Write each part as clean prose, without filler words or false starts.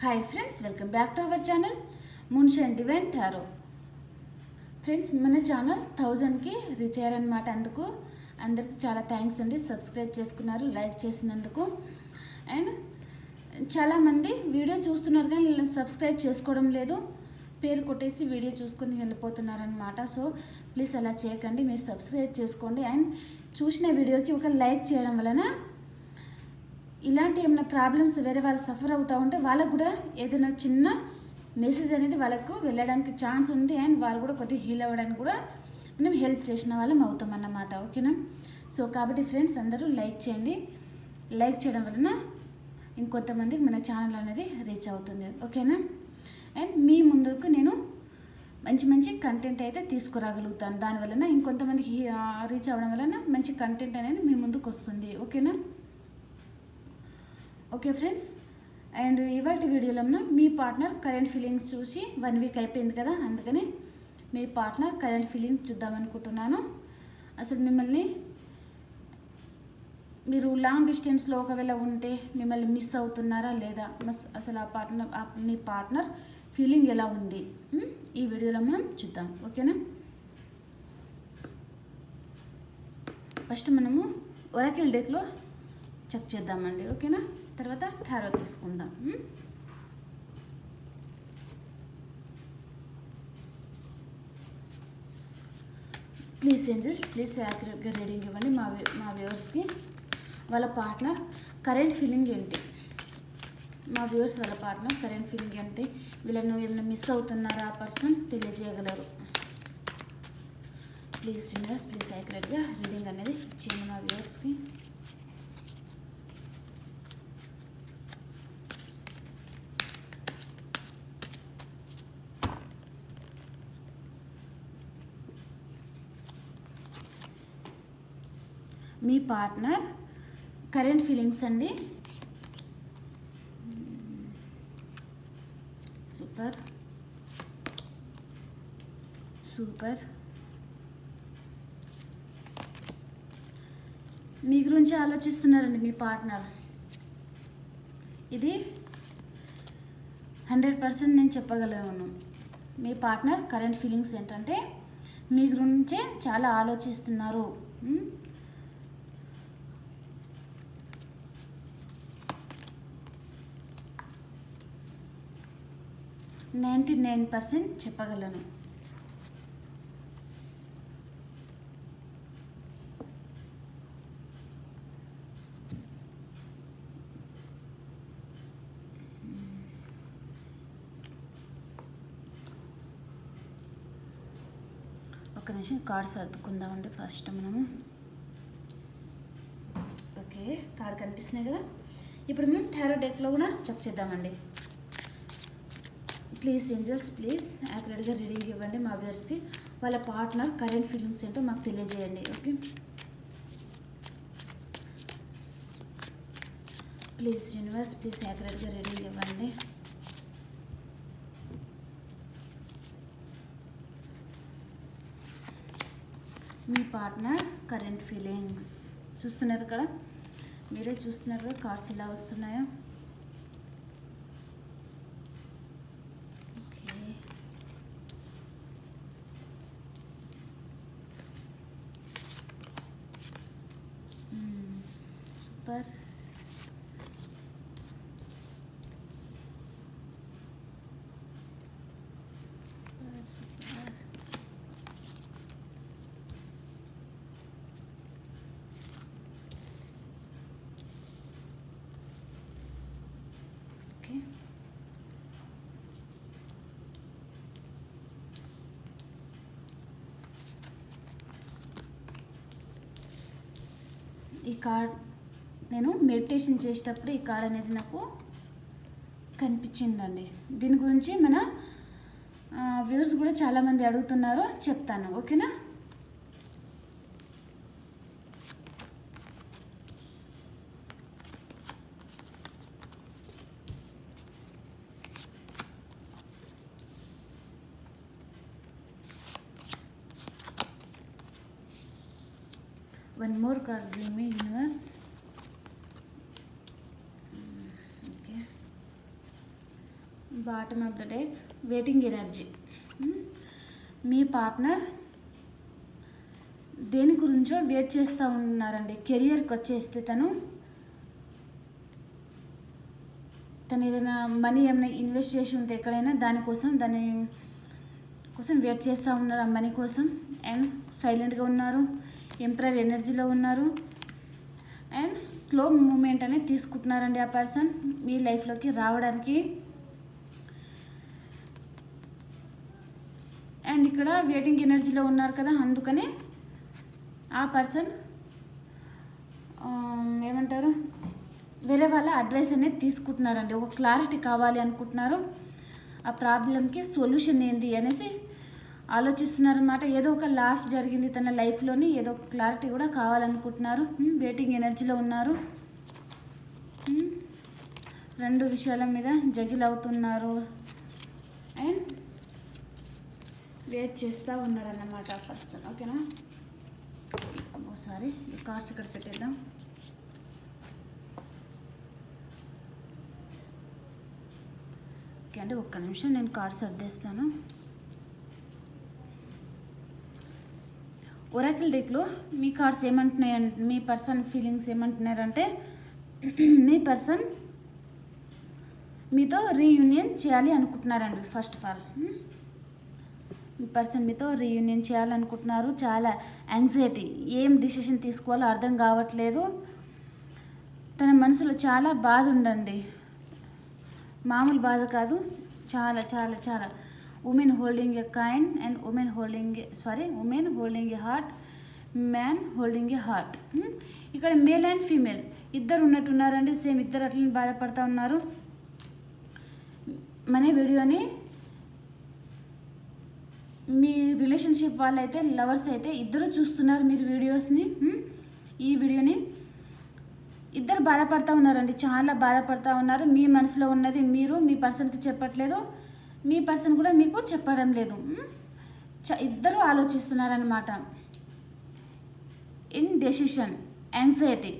Hi friends, welcome back to our channel Munshi and divine tarot. Friends, మన channel 1000కి reach అయ్యారనమాట. అందుకు అందరికి చాలా thanks అండి. సబ్స్క్రైబ్ చేసుకున్నారు, లైక్ చేసినందుకు. అండ్ చాలామంది వీడియో చూస్తున్నారు కానీ సబ్స్క్రైబ్ చేసుకోవడం లేదు, పేరు కొట్టేసి వీడియో చూసుకొని వెళ్ళిపోతున్నారనమాట. సో ప్లీజ్ అలా చేయకండి, మీరు సబ్స్క్రైబ్ చేసుకోండి. అండ్ చూసిన వీడియోకి ఒక లైక్ చేయడం వలన ఇలాంటి ఏమైనా ప్రాబ్లమ్స్ వేరే వాళ్ళు సఫర్ అవుతూ ఉంటే వాళ్ళకు కూడా ఏదైనా చిన్న మెసేజ్ అనేది వాళ్ళకు వెళ్ళడానికి ఛాన్స్ ఉంది. అండ్ వాళ్ళు కూడా కొద్దిగా హీల్ అవ్వడానికి కూడా మనం హెల్ప్ చేసిన వాళ్ళం అవుతాం అన్నమాట. ఓకేనా? సో కాబట్టి ఫ్రెండ్స్ అందరూ లైక్ చేయండి. లైక్ చేయడం వలన ఇంకొంతమందికి మన ఛానల్ అనేది రీచ్ అవుతుంది. ఓకేనా? అండ్ మీ ముందుకు నేను మంచి మంచి కంటెంట్ అయితే తీసుకురాగలుగుతాను. దానివలన ఇంకొంతమందికి రీచ్ అవ్వడం వలన మంచి కంటెంట్ అనేది మీ ముందుకు వస్తుంది. ఓకేనా? ఓకే ఫ్రెండ్స్, అండ్ ఇవాళ వీడియోలో మీ పార్ట్నర్ కరెంట్ ఫీలింగ్స్ చూసి 1 వీక్ అయిపోయింది కదా, అందుకని మీ పార్ట్నర్ కరెంట్ ఫీలింగ్స్ చూద్దామనుకుంటున్నాను. అసలు మిమ్మల్ని మీరు లాంగ్ డిస్టెన్స్లో ఒకవేళ ఉంటే మిమ్మల్ని మిస్ అవుతున్నారా లేదా, అసలు మీ పార్ట్నర్ ఫీలింగ్ ఎలా ఉంది ఈ వీడియోలో మనం చూద్దాం. ఓకేనా? ఫస్ట్ మనము ఒరాకిల్ డెక్లో చెక్ చేద్దామండి. ఓకేనా? తర్వాత టారో తీసుకుందాం. ప్లీజ్ ఏంజల్స్, ప్లీజ్ యాక్యురేట్గా రీడింగ్ ఇవ్వండి మా వ్యూవర్స్కి. వాళ్ళ పార్ట్నర్ కరెంట్ ఫీలింగ్ ఏంటి? మా వ్యూవర్స్ వాళ్ళ పార్ట్నర్ కరెంట్ ఫీలింగ్ ఏంటి? వీళ్ళను ఏమైనా మిస్ అవుతున్నారా ఆ పర్సన్ తెలియజేయగలరు. ప్లీజ్ యూనివర్స్, ప్లీజ్ యాక్యురేట్గా రీడింగ్ అనేది ఇచ్చేయండి మా వ్యూవర్స్కి. మీ పార్ట్నర్ కరెంట్ ఫీలింగ్స్ అండి. Super super. మీ గురించి ఆలోచిస్తున్నారండి మీ పార్ట్నర్. ఇది 100% నేను చెప్పగలను. మీ పార్ట్నర్ కరెంట్ ఫీలింగ్స్ ఏంటంటే మీ గురించే చాలా ఆలోచిస్తున్నారు. 99% చెప్పగలను. ఒక నిమిషం కార్డ్ సర్దుకుందామండి ఫస్ట్ మనము. ఓకే, కార్డ్ కనిపిస్తున్నాయి కదా. ఇప్పుడు మేము టారో డెక్లో కూడా చెక్ చేద్దామండి. ప్లీజ్ ఏంజల్స్, ప్లీజ్ యాక్యురేట్గా రీడింగ్ ఇవ్వండి మా వ్యూవర్స్కి. వాళ్ళ పార్ట్నర్ కరెంట్ ఫీలింగ్స్ ఏంటో మాకు తెలియజేయండి. ఓకే, ప్లీజ్ యూనివర్స్, ప్లీజ్ యాక్యురేట్గా రీడింగ్ ఇవ్వండి. మీ పార్ట్నర్ కరెంట్ ఫీలింగ్స్ చూస్తున్నారు కదా, మీరే చూస్తున్నారు కదా కార్డ్స్ ఎలా వస్తున్నాయో. సూపర్. సూపర్. ఓకే, ఈ కార్డ్ నేను మెడిటేషన్ చేసేటప్పుడు ఈ కార్డ్ అనేది నాకు కనిపించిందండి. దీని గురించి మన వ్యూవర్స్ కూడా చాలామంది అడుగుతున్నారు, చెప్తాను. ఓకేనా? One more card give me universe. Okay, bottom of the deck waiting energy. Me partner దేని గురించో వెయిట్ చేస్తూ ఉన్నారండి. కెరియర్కి వచ్చేస్తే తను ఏదైనా మనీ ఏమైనా ఇన్వెస్ట్ చేసి ఉంటే ఎక్కడైనా దాని కోసం వెయిట్ చేస్తూ ఉన్నారు, ఆ మనీ కోసం. అండ్ సైలెంట్గా ఉన్నారు, ఎంపరర్ ఎనర్జీలో ఉన్నారు. అండ్ స్లో మూమెంట్ అనేది తీసుకుంటున్నారండి ఆ పర్సన్ మీ లైఫ్లోకి రావడానికి. అండ్ ఇక్కడ వెయిటింగ్ ఎనర్జీలో ఉన్నారు కదా, అందుకనే ఆ పర్సన్ ఏమంటారు, వేరే వాళ్ళ అడ్వైస్ అనేది తీసుకుంటున్నారండి. ఒక క్లారిటీ కావాలి అనుకుంటున్నారు, ఆ ప్రాబ్లంకి సొల్యూషన్ ఏంది అనేసి ఆలోచిస్తున్నారన్నమాట. ఏదో ఒక లాస్ జరిగింది తన లైఫ్లోని, ఏదో ఒక క్లారిటీ కూడా కావాలనుకుంటున్నారు. వెయిటింగ్ ఎనర్జీలో ఉన్నారు. రెండు విషయాల మీద జగిల్ అవుతున్నారు అండ్ వెయిట్ చేస్తూ ఉన్నారన్నమాట ఆ పర్సన్. ఓకేనా, సారీ ఈ కార్డ్స్ ఇక్కడ పెట్టేద్దాం. ఓకే అండి, ఒక్క నిమిషం నేను కార్డ్స్ సర్దేస్తాను. ఒరాకిల్ డెక్లో మీ కార్డ్స్ ఏమంటున్నాయంటే, మీ పర్సన్ ఫీలింగ్స్ ఏమంటున్నారంటే, మీ పర్సన్ మీతో రీయూనియన్ చేయాలి అనుకుంటున్నారండి. First of all me person మీతో రీయూనియన్ చేయాలనుకుంటున్నారు. చాలా యాంగ్జైటీ, ఏం డిసిషన్ తీసుకోవాలో అర్థం కావట్లేదు. తన మనసులో చాలా బాధ ఉందండి, మామూలు బాధ కాదు, చాలా చాలా చాలా. Women holding a coin and women holding a heart, man holding a heart. ఇక్కడ మేల్ అండ్ ఫీమేల్ ఇద్దరు ఉన్నట్టున్నారండి. సేమ్ ఇద్దరు అట్లనే బాధపడుతూ ఉన్నారు. మన వీడియోని మీ రిలేషన్షిప్ వాళ్ళైతే, లవర్స్ అయితే ఇద్దరు చూస్తున్నారు మీరు వీడియోస్ని. ఈ వీడియోని ఇద్దరు బాధపడుతూ ఉన్నారండి, చాలా బాధపడుతూ ఉన్నారు. మీ మనసులో ఉన్నది మీరు మీ పర్సన్కి చెప్పట్లేదు, మీ పర్సన్ కూడా మీకు చెప్పడం లేదు. ఇద్దరు ఆలోచిస్తున్నారనమాట. Indecision, anxiety.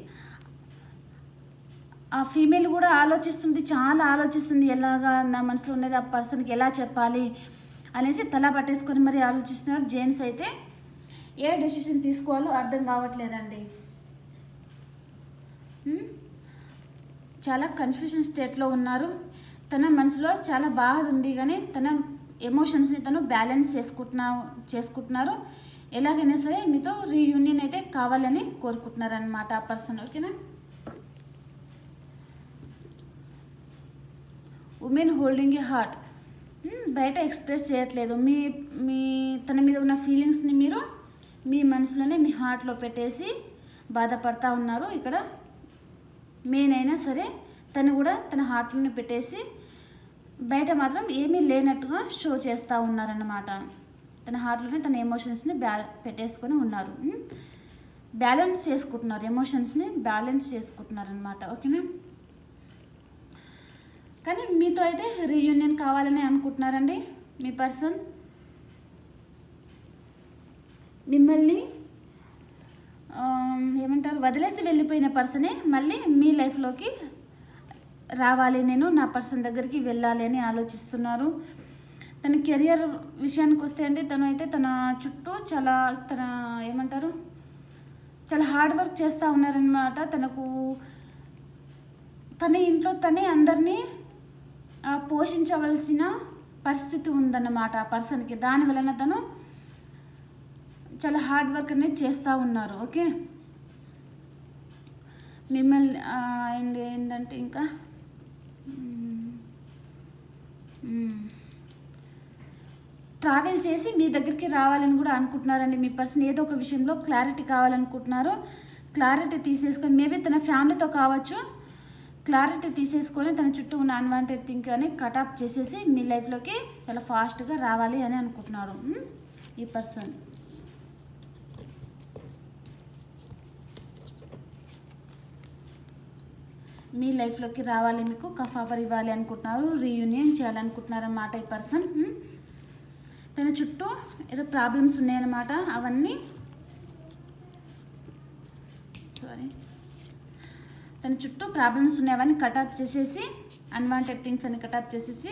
ఆ ఫీమేల్ కూడా ఆలోచిస్తుంది, చాలా ఆలోచిస్తుంది. ఎలాగా నా మనసులో ఉన్నది ఆ పర్సన్కి ఎలా చెప్పాలి అనేసి తల పట్టేసుకొని మరి ఆలోచిస్తున్నారు. జెంట్స్ అయితే ఏ డెసిషన్ తీసుకోవాలో అర్థం కావట్లేదండి. చాలా కన్ఫ్యూజన్ స్టేట్లో ఉన్నారు. తన మనసులో చాలా బాధ ఉంది, కానీ తన ఎమోషన్స్ని తను బ్యాలెన్స్ చేసుకుంటున్నారు. ఎలాగైనా సరే మీతో రీయూనియన్ అయితే కావాలని కోరుకుంటున్నారు అనమాట ఆ పర్సన్. ఓకేనా, ఉమెన్ హోల్డింగ్ ఏ హార్ట్, బయట ఎక్స్ప్రెస్ చేయట్లేదు. మీ తన మీద ఉన్న ఫీలింగ్స్ని మీరు మీ మనసులోనే, మీ హార్ట్లో పెట్టేసి బాధపడతా ఉన్నారు. ఇక్కడ మెయిన్ అయినా సరే తను కూడా తన హార్ట్లోనే పెట్టేసి బయట మాత్రం ఏమీ లేనట్టుగా షో చేస్తూ ఉన్నారన్నమాట. తన హార్ట్లోనే తన ఎమోషన్స్ని పెట్టేసుకొని ఉన్నారు. బ్యాలెన్స్ చేసుకుంటున్నారు, ఎమోషన్స్ని బ్యాలెన్స్ చేసుకుంటున్నారు అనమాట. ఓకేనా, కానీ మీతో అయితే రీయూనియన్ కావాలని అనుకుంటున్నారండి. మీ పర్సన్ మిమ్మల్ని ఏమంటారు, వదిలేసి వెళ్ళిపోయిన పర్సనే మళ్ళీ మీ లైఫ్లోకి రావాలి, నేను నా పర్సన్ దగ్గరికి వెళ్ళాలి అని ఆలోచిస్తున్నారు. తన కెరియర్ విషయానికి వస్తే అండి, తను అయితే తన చుట్టూ చాలా ఏమంటారు, చాలా హార్డ్ వర్క్ చేస్తూ ఉన్నారనమాట. తన ఇంట్లో తనే అందరినీ పోషించవలసిన పరిస్థితి ఉందన్నమాట ఆ పర్సన్కి. దానివలన తను చాలా హార్డ్ వర్క్ అనేది చేస్తూ ఉన్నారు. ఓకే, మిమ్మల్ని అండ్ ఏంటంటే ఇంకా ట్రావెల్ చేసి మీ దగ్గరికి రావాలని కూడా అనుకుంటున్నారండి. మీ పర్సన్ ఏదో ఒక విషయంలో క్లారిటీ కావాలనుకుంటున్నారు. క్లారిటీ తీసేసుకొని, మేబీ తన ఫ్యామిలీతో కావచ్చు, క్లారిటీ తీసేసుకొని తన చుట్టూ ఉన్న అన్వాంటెడ్ థింక్ అని కటాప్ చేసేసి మీ లైఫ్లోకి చాలా ఫాస్ట్గా రావాలి అని అనుకుంటున్నారు ఈ పర్సన్. మీ లైఫ్లోకి రావాలి, మీకు కఫాఫర్ ఇవ్వాలి అనుకుంటున్నారు, రీయూనియన్ చేయాలనుకుంటున్నారు అన్నమాట ఈ పర్సన్. తన చుట్టూ ఏదో ప్రాబ్లమ్స్ ఉన్నాయన్నమాట, తన చుట్టూ ప్రాబ్లమ్స్ ఉన్నాయి, అవన్నీ కటాప్ చేసేసి, అన్వాంటెడ్ థింగ్స్ అని కటాప్ చేసేసి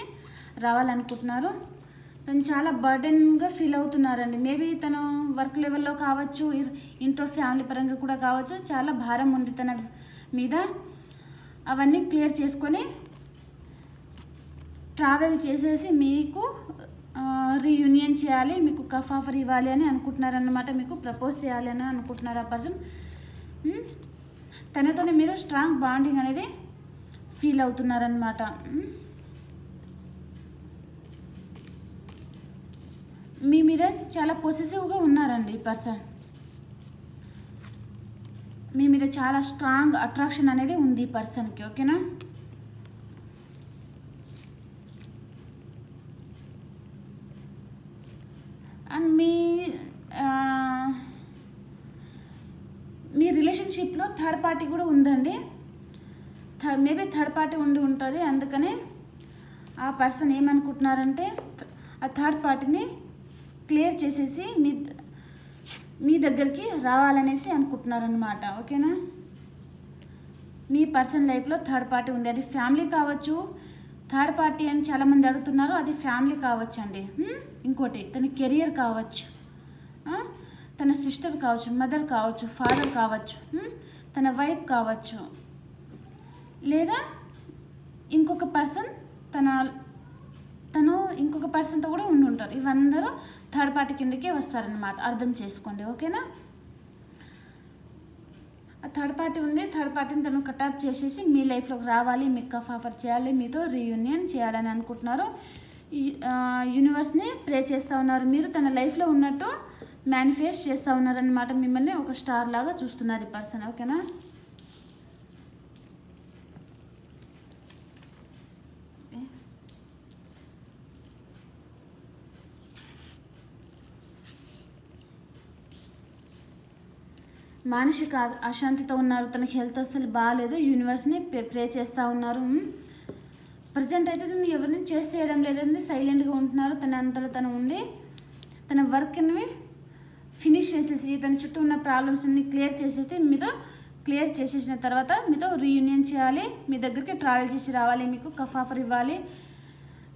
రావాలనుకుంటున్నారు. తను చాలా బర్డెన్గా ఫీల్ అవుతున్నారండి. మేబీ తను వర్క్ లెవెల్లో కావచ్చు, ఇంట్లో ఫ్యామిలీ పరంగా కూడా కావచ్చు, చాలా భారం ఉంది తన మీద. అవన్నీ క్లియర్ చేసుకొని ట్రావెల్ చేసేసి మీకు రీయూనియన్ చేయాలి, మీకు కఫ్ ఆఫర్ ఇవ్వాలి అని అనుకుంటున్నారన్నమాట. మీకు ప్రపోజ్ చేయాలి అని అనుకుంటున్నారు ఆ పర్సన్. తనతోనే మీరు స్ట్రాంగ్ బాండింగ్ అనేది ఫీల్ అవుతున్నారన్నమాట. మీ మీద చాలా పొసెసివ్గా ఉన్నారండి ఈ పర్సన్. మీ మీద చాలా స్ట్రాంగ్ అట్రాక్షన్ అనేది ఉంది ఈ పర్సన్కి. ఓకేనా? అండ్ మీ రిలేషన్షిప్లో థర్డ్ పార్టీ కూడా ఉందండి. మేబీ థర్డ్ పార్టీ ఉంటుంది. అందుకనే ఆ పర్సన్ ఏమనుకుంటున్నారంటే ఆ థర్డ్ పార్టీని క్లియర్ చేసేసి మీ దగ్గరికి రావాలనేసి అనుకుంటున్నారనమాట. ఓకేనా? మీ పర్సన్ లైఫ్లో థర్డ్ పార్టీ ఉంది. అది ఫ్యామిలీ కావచ్చు. థర్డ్ పార్టీ అని చాలామంది అడుగుతున్నారు. అది ఫ్యామిలీ కావచ్చు అండి. ఇంకోటి తన కెరియర్ కావచ్చు, తన సిస్టర్ కావచ్చు, మదర్ కావచ్చు, ఫాదర్ కావచ్చు, తన వైఫ్ కావచ్చు, లేదా ఇంకొక పర్సన్ తను ఇంకొక పర్సన్తో కూడా ఉంటారు. ఇవందరూ థర్డ్ పార్టీ కిందకే వస్తారనమాట. అర్థం చేసుకోండి. ఓకేనా? ఆ థర్డ్ పార్టీ ఉంది. థర్డ్ పార్టీని తను కటాప్ చేసేసి మీ లైఫ్లోకి రావాలి, మీకు కఫ్ ఆఫర్ చేయాలి, మీతో రీయూనియన్ చేయాలని అనుకుంటున్నారు. యూనివర్స్ని ప్రే చేస్తూ ఉన్నారు. మీరు తన లైఫ్లో ఉన్నట్టు మేనిఫెస్ట్ చేస్తూ ఉన్నారనమాట. మిమ్మల్ని ఒక స్టార్ లాగా చూస్తున్నారు ఈ పర్సన్. ఓకేనా? మానసిక అశాంతితో ఉన్నారు. తనకి హెల్త్ అసలు బాగాలేదు. యూనివర్స్ని ప్రే చేస్తూ ఉన్నారు. ప్రజెంట్ అయితే తను ఎవరిని చేయడం లేదండి. సైలెంట్గా ఉంటున్నారు. తన అంతలో తను ఉండి తన వర్క్ని ఫినిష్ చేసేసి తన చుట్టూ ఉన్న ప్రాబ్లమ్స్ అన్ని క్లియర్ చేసేసిన తర్వాత మీతో రీయూనియన్ చేయాలి, మీ దగ్గరికి ట్రావెల్ చేసి రావాలి, మీకు కఫ్ ఆఫర్ ఇవ్వాలి,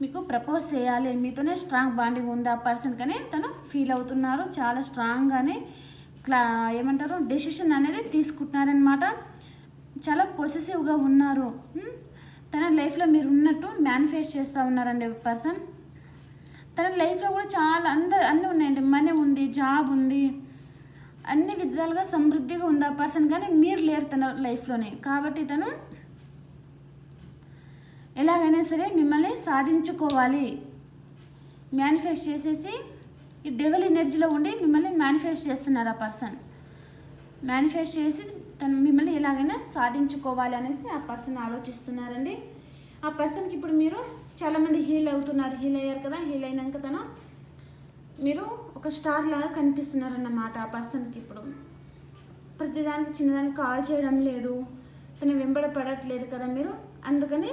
మీకు ప్రపోజ్ చేయాలి, మీతోనే స్ట్రాంగ్ బాండింగ్ ఉంది ఆ పర్సన్ కానీ తను ఫీల్ అవుతున్నారు. చాలా స్ట్రాంగ్గానే ఏమంటారు డెసిషన్ అనేది తీసుకుంటున్నారనమాట. చాలా పొసెసివ్గా ఉన్నారు. తన లైఫ్లో మీరు ఉన్నట్టు మేనిఫెస్ట్ చేస్తూ ఉన్నారండి పర్సన్. తన లైఫ్లో కూడా చాలా అన్నీ ఉన్నాయండి. మనీ ఉంది, జాబ్ ఉంది, అన్ని విధాలుగా సమృద్ధిగా ఉంది ఆ పర్సన్. కానీ మీరు లేరు తన లైఫ్లోనే. కాబట్టి తను ఎలాగైనా సరే మిమ్మల్ని సాధించుకోవాలి మేనిఫెస్ట్ చేసేసి ఈ డెవల్ ఎనర్జీలో ఉండి మిమ్మల్ని మేనిఫెస్ట్ చేస్తున్నారు ఆ పర్సన్. మేనిఫెస్ట్ చేసి తను మిమ్మల్ని ఎలాగైనా సాధించుకోవాలి అనేసి ఆ పర్సన్ ఆలోచిస్తున్నారండి. ఆ పర్సన్కి ఇప్పుడు మీరు చాలామంది హీల్ అవుతున్నారు. హీల్ అయ్యారు కదా. హీల్ అయినాక మీరు ఒక స్టార్ లాగా కనిపిస్తున్నారన్నమాట ఆ పర్సన్కి. ఇప్పుడు ప్రతిదానికి చిన్నదానికి కాల్ చేయడం లేదు, తను వెంబడపడట్లేదు కదా మీరు. అందుకని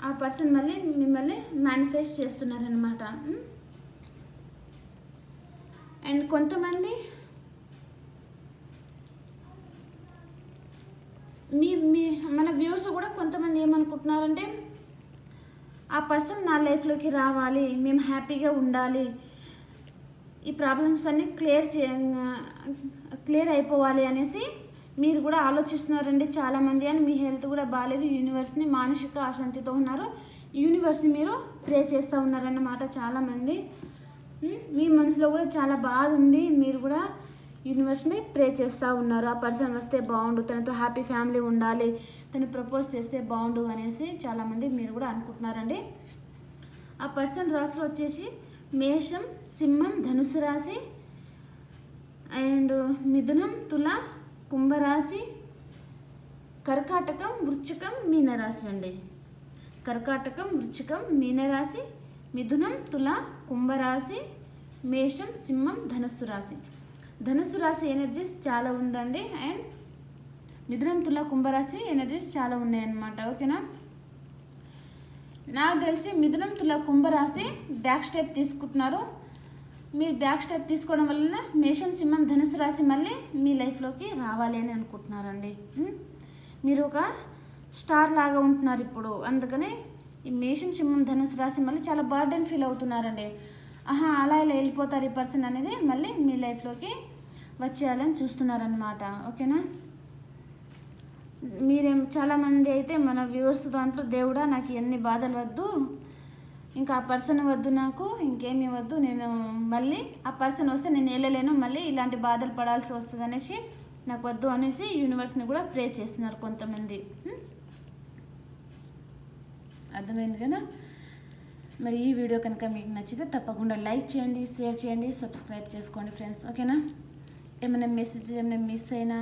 ఆ పర్సన్ మళ్ళీ మిమ్మల్ని మేనిఫెస్ట్ చేస్తున్నారనమాట. అండ్ కొంతమంది మన వ్యూవర్స్ కూడా కొంతమంది ఏమనుకుంటున్నారంటే ఆ పర్సన్ నా లైఫ్లోకి రావాలి, మేము హ్యాపీగా ఉండాలి, ఈ ప్రాబ్లమ్స్ అన్నీ క్లియర్ అయిపోవాలి అనేసి మీరు కూడా ఆలోచిస్తున్నారండి చాలామంది. అని మీ హెల్త్ కూడా బాగాలేదు, యూనివర్స్ని మానసిక అశాంతితో ఉన్నారు, యూనివర్స్ని మీరు ప్రే చేస్తూ ఉన్నారన్నమాట చాలామంది. మీ మనసులో కూడా చాలా బాధ ఉంది, మీరు కూడా యూనివర్స్ని ప్రే చేస్తూ ఉన్నారు. ఆ పర్సన్ వస్తే బాగుండు, తనతో హ్యాపీ ఫ్యామిలీ ఉండాలి, తను ప్రపోజ్ చేస్తే బాగుండు అనేసి చాలామంది మీరు కూడా అనుకుంటున్నారండి. ఆ పర్సన్ రాశిలో వచ్చేసి మేషం, సింహం, ధనుసు రాశి, అండ్ మిథునం, తుల, కుంభరాశి, కర్కాటకం, వృశ్చికం, మీనరాశి అండి. కర్కాటకం, వృశ్చికం, మీనరాశి, మిథునం, తుల, కుంభరాశి, మేషం, సింహం, ధనుస్సు రాశి. ధనుస్సు రాశి ఎనర్జీస్ చాలా ఉందండి. అండ్ మిథునం, తుల, కుంభరాశి ఎనర్జీస్ చాలా ఉన్నాయన్నమాట. ఓకేనా? నాకు తెలిసి మిథునం, తుల, కుంభరాశి బ్యాక్ స్టెప్ తీసుకుంటున్నారు. మీరు బ్యాక్ స్టెప్ తీసుకోవడం వలన మేషం, సింహం, ధనుసు రాశి మళ్ళీ మీ లైఫ్లోకి రావాలి అని అనుకుంటున్నారండి. మీరు ఒక స్టార్ లాగా ఉంటున్నారు ఇప్పుడు. అందుకనే ఈ మేషం, సింహం, ధనుసు రాశి మళ్ళీ చాలా బర్డెన్ ఫీల్ అవుతున్నారండి. అలా ఇలా వెళ్ళిపోతారు ఈ పర్సన్ అనేది మళ్ళీ మీ లైఫ్లోకి వచ్చేయాలని చూస్తున్నారనమాట. ఓకేనా? మీరేం చాలామంది అయితే మన వ్యూవర్స్ దాంట్లో, దేవుడా నాకు ఎన్ని బాధలు వద్దు, ఇంకా ఆ పర్సన్ వద్దు, నాకు ఇంకేమీ వద్దు, నేను మళ్ళీ ఆ పర్సన్ వస్తే నేను వెళ్ళలేను, మళ్ళీ ఇలాంటి బాధలు పడాల్సి వస్తుంది అనేసి నాకు వద్దు అనేసి యూనివర్స్ని కూడా ప్రే చేస్తున్నారు కొంతమంది. అర్థమైంది కదా? మరి ఈ వీడియో కనుక మీకు నచ్చితే తప్పకుండా లైక్ చేయండి, షేర్ చేయండి, సబ్స్క్రైబ్ చేసుకోండి ఫ్రెండ్స్. ఓకేనా? ఏమైనా మెసేజ్ ఏమైనా మిస్ అయినా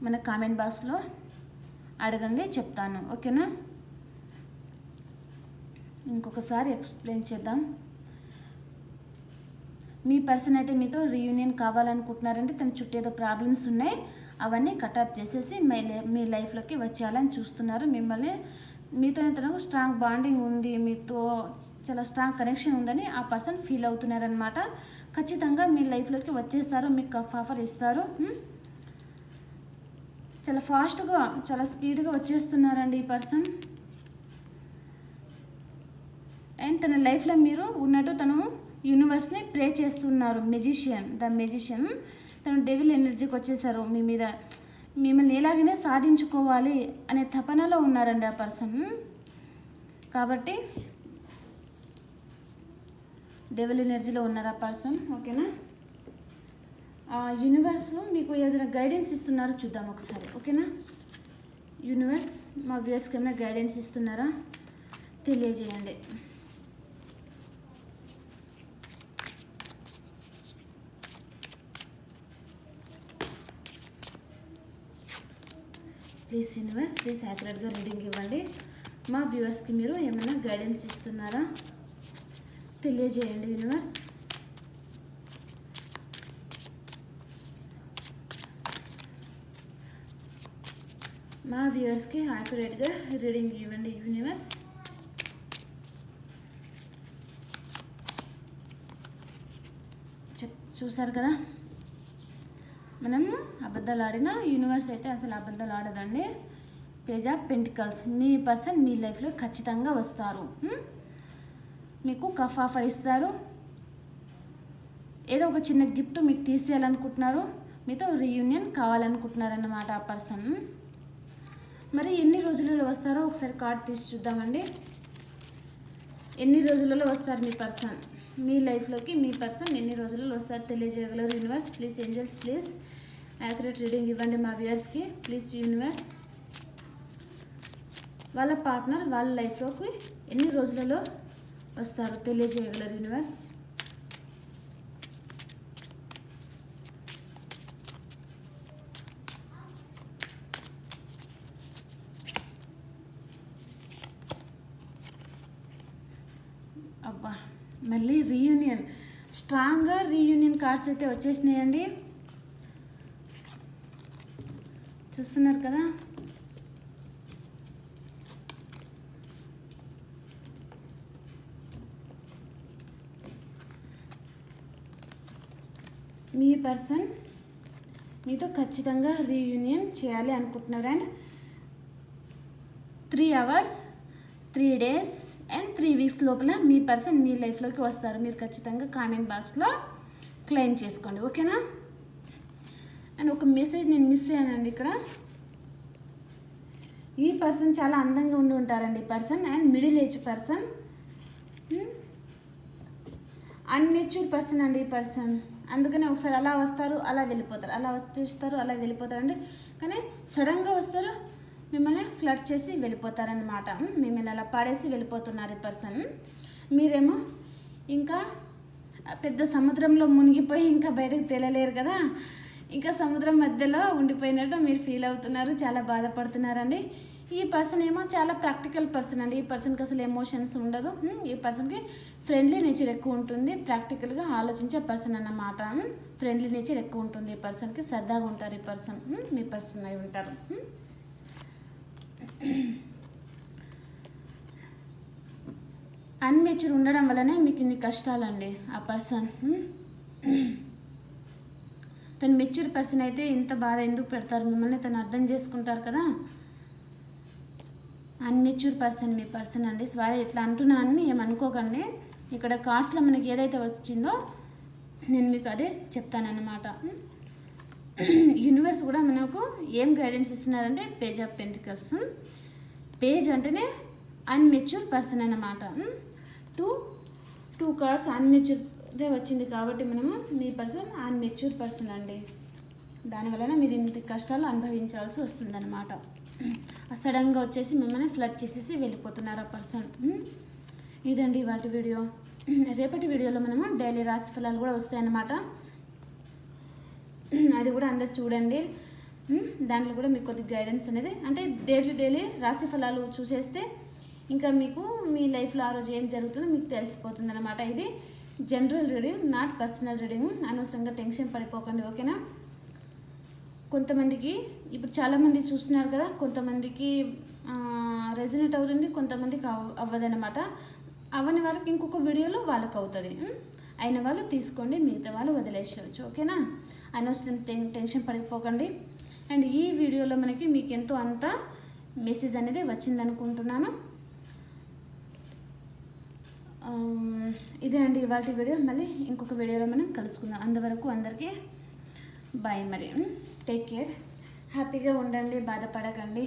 మన కామెంట్ బాక్స్లో అడగండి, చెప్తాను. ఓకేనా? ఇంకొకసారి ఎక్స్ప్లెయిన్ చేద్దాం. మీ పర్సన్ అయితే మీతో రీయూనియన్ కావాలనుకుంటున్నారంటే తన చుట్టూ ఏదో ప్రాబ్లమ్స్ ఉన్నాయి, అవన్నీ కటప్ చేసేసి మీ లైఫ్లోకి వచ్చేయాలని చూస్తున్నారు. మీతోనే తనకు స్ట్రాంగ్ బాండింగ్ ఉంది, మీతో చాలా స్ట్రాంగ్ కనెక్షన్ ఉందని ఆ పర్సన్ ఫీల్ అవుతున్నారనమాట. ఖచ్చితంగా మీ లైఫ్లోకి వచ్చేస్తారు, మీకు ఆఫర్ ఇస్తారు. చాలా ఫాస్ట్గా, చాలా స్పీడ్గా వచ్చేస్తున్నారండి ఈ పర్సన్. అండ్ తన లైఫ్లో మీరు ఉన్నట్టు తను యూనివర్స్ని ప్రే చేస్తున్నారు. ద మెజిషియన్ తను డెవిల్ ఎనర్జీకి వచ్చేసారు. మీ మీద మిమ్మల్ని ఎలాగైనా సాధించుకోవాలి అనే తపనలో ఉన్నారండి ఆ పర్సన్. కాబట్టి డెవిల్ ఎనర్జీలో ఉన్నారు ఆ పర్సన్. ఓకేనా? యూనివర్స్ మీకు ఏదైనా గైడెన్స్ ఇస్తున్నారో చూద్దాం ఒకసారి. ఓకేనా? యూనివర్స్ మా వ్యూవర్స్కి ఏమైనా గైడెన్స్ ఇస్తున్నారా తెలియజేయండి. ప్లీజ్ యూనివర్స్, ప్లీజ్ యాక్యురేట్గా రీడింగ్ ఇవ్వండి. మా వ్యూవర్స్కి మీరు ఏమైనా గైడెన్స్ ఇస్తున్నారా తెలియజేయండి యూనివర్స్. మా వ్యూవర్స్కి యాక్యురేట్గా రీడింగ్ ఇవ్వండి యూనివర్స్. చూసారు కదా, మనము అబద్ధాలు ఆడినా యూనివర్స్ అయితే అసలు అబద్ధాలు ఆడదండి. పేజ్ ఆఫ్ పెంటికల్స్, మీ పర్సన్ మీ లైఫ్లో ఖచ్చితంగా వస్తారు. మీకు ఆఫర్ ఇస్తారు, ఏదో ఒక చిన్న గిఫ్ట్ మీకు తీసేయాలనుకుంటున్నారు, మీతో రీయూనియన్ కావాలనుకుంటున్నారన్నమాట ఆ పర్సన్. మరి ఎన్ని రోజులలో వస్తారో ఒకసారి కార్డ్ తీసి చూద్దామండి. ఎన్ని రోజులలో వస్తారు మీ పర్సన్ మీ లైఫ్లోకి? మీ పర్సన్ ఎన్ని రోజులలో వస్తారు తెలియజేయగలరు universe. Please angels, please accurate reading ఇవ్వండి మా వ్యూవర్స్కి. ప్లీజ్ యూనివర్స్, వాళ్ళ పార్ట్నర్ వాళ్ళ లైఫ్లోకి ఎన్ని రోజులలో వస్తారు తెలియజేయగలరు యూనివర్స్. అబ్బా, మళ్ళీ రీయూనియన్, స్ట్రాంగ్గా రీయూనియన్ కార్డ్స్ అయితే వచ్చేసినాయండి. చూస్తున్నారు కదా, మీ పర్సన్ మీతో ఖచ్చితంగా రీయూనియన్ చేయాలి అనుకుంటున్నారు. And 3 hours 3 days and 3 weeks లోపల మీ పర్సన్ మీ లైఫ్లోకి వస్తారు. మీరు ఖచ్చితంగా కామెంట్ బాక్స్లో క్లెయిమ్ చేసుకోండి. ఓకేనా? అండ్ ఒక మెసేజ్ నేను మిస్ అయ్యానండి ఇక్కడ. ఈ పర్సన్ చాలా అందంగా ఉండి ఉంటారండి ఈ person. And middle age person, immature person అండి ఈ పర్సన్. అందుకనే ఒకసారి అలా వస్తారు, అలా వెళ్ళిపోతారు, అలా వచ్చేస్తారు, అలా వెళ్ళిపోతారు అండి. కానీ సడన్గా వస్తారు, మిమ్మల్ని ఫ్లడ్ చేసి వెళ్ళిపోతారనమాట. మిమ్మల్ని అలా పాడేసి వెళ్ళిపోతున్నారు ఈ పర్సన్. మీరేమో ఇంకా పెద్ద సముద్రంలో మునిగిపోయి ఇంకా బయటకు తేలలేరు కదా, ఇంకా సముద్రం మధ్యలో ఉండిపోయినట్టు మీరు ఫీల్ అవుతున్నారు, చాలా బాధపడుతున్నారండి. ఈ పర్సన్ ఏమో చాలా ప్రాక్టికల్ పర్సన్ అండి. ఈ పర్సన్కి అసలు ఎమోషన్స్ ఉండదు. ఈ పర్సన్కి ఫ్రెండ్లీ నేచర్ ఎక్కువ ఉంటుంది, ప్రాక్టికల్గా ఆలోచించే పర్సన్ అన్నమాట. ఫ్రెండ్లీ నేచర్ ఎక్కువ ఉంటుంది ఈ పర్సన్కి, సరదాగా ఉంటారు ఈ పర్సన్. మీ పర్సన్ అయి ఉంటారు. అన్మెచ్యూర్ ఉండడం వల్లనే మీకు ఇన్ని కష్టాలండి ఆ పర్సన్. తను మెచ్యూర్ పర్సన్ అయితే ఇంత బాధ ఎందుకు పెడతారు మిమ్మల్ని, తను అర్థం చేసుకుంటారు కదా. అన్మెచ్యూర్ పర్సన్ మీ పర్సన్ అండి. సారీ ఇట్లా అంటున్నానని ఏమనుకోకండి. ఇక్కడ కార్డ్స్లో మనకి ఏదైతే వచ్చిందో నేను మీకు అదే చెప్తానన్నమాట. యూనివర్స్ కూడా మనకు ఏం గైడెన్స్ ఇస్తున్నారంటే పేజ్ ఆఫ్ పెంటికల్స్. పేజ్ అంటేనే అన్మెచ్యూర్ పర్సన్ అన్నమాట. టూ కార్డ్స్ అన్మెచ్యూర్దే వచ్చింది కాబట్టి మనము మీ పర్సన్ అన్మెచ్యూర్ పర్సన్ అండి. దానివలన మీరు ఇంత కష్టాలు అనుభవించాల్సి వస్తుందన్నమాట. సడన్గా వచ్చేసి మిమ్మల్ని ఫ్లడ్ చేసేసి వెళ్ళిపోతున్నారు ఆ పర్సన్. ఇదండి వాటి వీడియో. రేపటి వీడియోలో మనము డైలీ రాశి ఫలాలు కూడా వస్తాయన్నమాట. అది కూడా అందరు చూడండి. దాంట్లో కూడా మీకు కొద్దిగా గైడెన్స్ అనేది అంటే డైలీ రాశి ఫలాలు చూసేస్తే ఇంకా మీకు మీ లైఫ్లో ఆ రోజు ఏం జరుగుతుందో మీకు తెలిసిపోతుంది అనమాట. ఇది general reading, not personal reading. అనవసరంగా టెన్షన్ పడిపోకండి, ఓకేనా. కొంతమందికి ఇప్పుడు చాలామంది చూస్తున్నారు కదా, కొంతమందికి రెజనేట్ అవుతుంది, కొంతమందికి అవ్వదన్నమాట. అవని వాళ్ళకి ఇంకొక వీడియోలో వాళ్ళకి అవుతుంది. అయిన వాళ్ళు తీసుకోండి, మిగతా వాళ్ళు వదిలేసేయచ్చు, ఓకేనా. అనవసరం టెన్షన్ పడిపోకండి. అండ్ ఈ వీడియోలో మనకి మీకు ఎంతో అంత మెసేజ్ అనేది వచ్చిందనుకుంటున్నాను. ఇదే అండి ఇవాళ వీడియో. మళ్ళీ ఇంకొక వీడియోలో మనం కలుసుకుందాం. అంతవరకు అందరికీ బాయ్. మరి టేక్ కేర్, హ్యాపీగా ఉండండి, బాధపడకండి.